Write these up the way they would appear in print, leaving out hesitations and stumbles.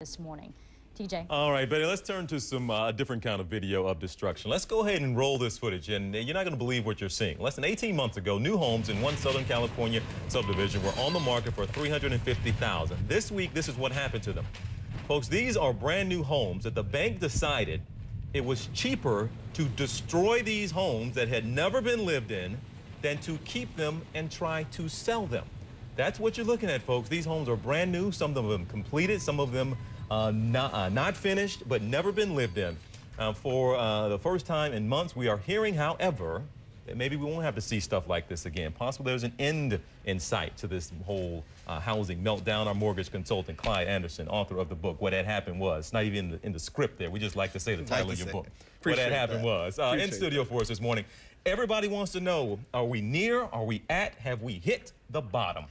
this morning. TJ. All right, Betty, let's turn to some different kind of video of destruction. Let's go ahead and roll this footage, and you're not going to believe what you're seeing. Less than 18 months ago, new homes in one Southern California subdivision were on the market for $350,000. This week, this is what happened to them. Folks, these are brand new homes that the bank decided it was cheaper to destroy these homes that had never been lived in than to keep them and try to sell them. That's what you're looking at, folks. These homes are brand new, some of them completed, some of them not finished, but never been lived in. For the first time in months, we are hearing, however, that maybe we won't have to see stuff like this again. Possibly there's an end in sight to this whole housing meltdown. Our mortgage consultant, Clyde Anderson, author of the book, What Had Happened Was. It's not even in the script there. We just like to say the title of your book. What Had Happened Was. In studio for us this morning. Everybody wants to know, are we near, are we at, have we hit the bottom?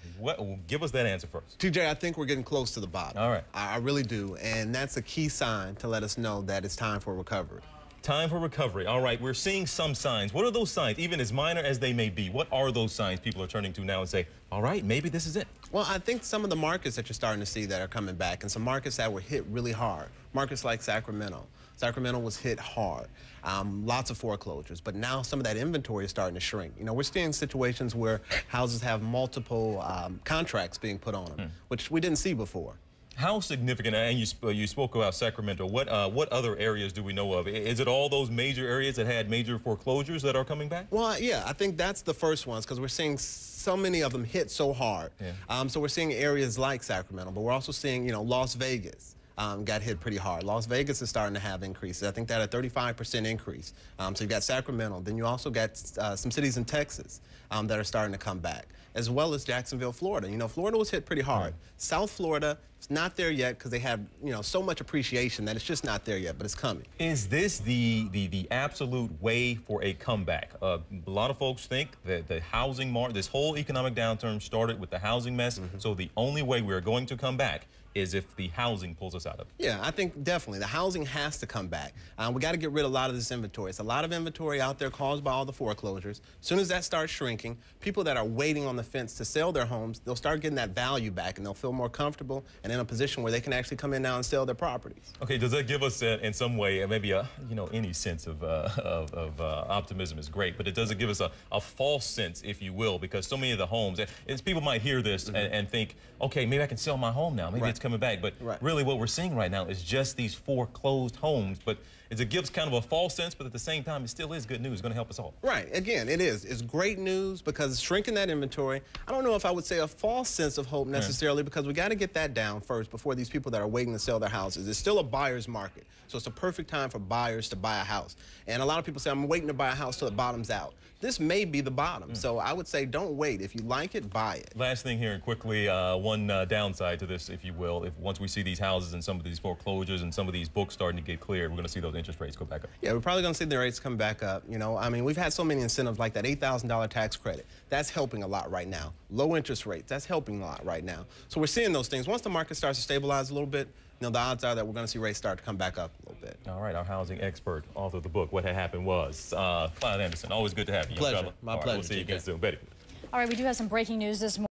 Give us that answer first. TJ, I think we're getting close to the bottom. All right. I really do, and that's a key sign to let us know that it's time for recovery. Time for recovery. All right, we're seeing some signs. What are those signs, even as minor as they may be? What are those signs people are turning to now and say, all right, maybe this is it? Well, I think some of the markets that you're starting to see that are coming back, and some markets that were hit really hard, markets like Sacramento. Sacramento was hit hard, lots of foreclosures, but now some of that inventory is starting to shrink. You know, we're seeing situations where houses have multiple contracts being put on them, which we didn't see before. How significant, and you spoke about Sacramento, what other areas do we know of? Is it all those major areas that had major foreclosures that are coming back? Well, yeah, I think that's the first ones because we're seeing so many of them hit so hard. Yeah. So we're seeing areas like Sacramento, but we're also seeing, you know, Las Vegas. Got hit pretty hard. Las Vegas is starting to have increases. I think that a 35% increase. So you've got Sacramento. Then you also got some cities in Texas that are starting to come back, as well as Jacksonville, Florida. You know, Florida was hit pretty hard. South Florida, it's not there yet because they have, you know, so much appreciation that it's just not there yet, but it's coming. Is this the absolute way for a comeback? A lot of folks think that the housing market, this whole economic downturn started with the housing mess. So the only way we're going to come back is if the housing pulls us out of it. Yeah, I think definitely the housing has to come back. We got to get rid of a lot of this inventory. It's a lot of inventory out there caused by all the foreclosures. As soon as that starts shrinking, people that are waiting on the fence to sell their homes, they'll start getting that value back and they'll feel more comfortable and in a position where they can actually come in now and sell their properties. Okay, does that give us in some way, maybe any sense of optimism is great, but does it give us a false sense, if you will, because so many of the homes, and people might hear this and think, okay, maybe I can sell my home now, maybe it's coming back, but really what we're seeing right now is just these foreclosed homes. But it gives kind of a false sense, but at the same time, it still is good news. It's going to help us all. Right. Again, it is. It's great news because it's shrinking that inventory. I don't know if I would say a false sense of hope necessarily because we got to get that down first before these people that are waiting to sell their houses. It's still a buyer's market, so it's a perfect time for buyers to buy a house. And a lot of people say, I'm waiting to buy a house till it bottoms out. This may be the bottom, so I would say don't wait. If you like it, buy it. Last thing here, and quickly, one downside to this, if you will, once we see these houses and some of these foreclosures and some of these books starting to get cleared, we're going to see those interest rates go back up. Yeah, we're probably going to see the rates come back up. You know, I mean, we've had so many incentives like that $8,000 tax credit. That's helping a lot right now. Low interest rates, that's helping a lot right now. So we're seeing those things. Once the market starts to stabilize a little bit, you know, the odds are that we're going to see rates start to come back up a little bit. All right, our housing expert, author of the book, What Had Happened Was, Clyde Anderson. Always good to have you. Pleasure. My pleasure. We'll see you again soon. Betty. All right, we do have some breaking news this morning.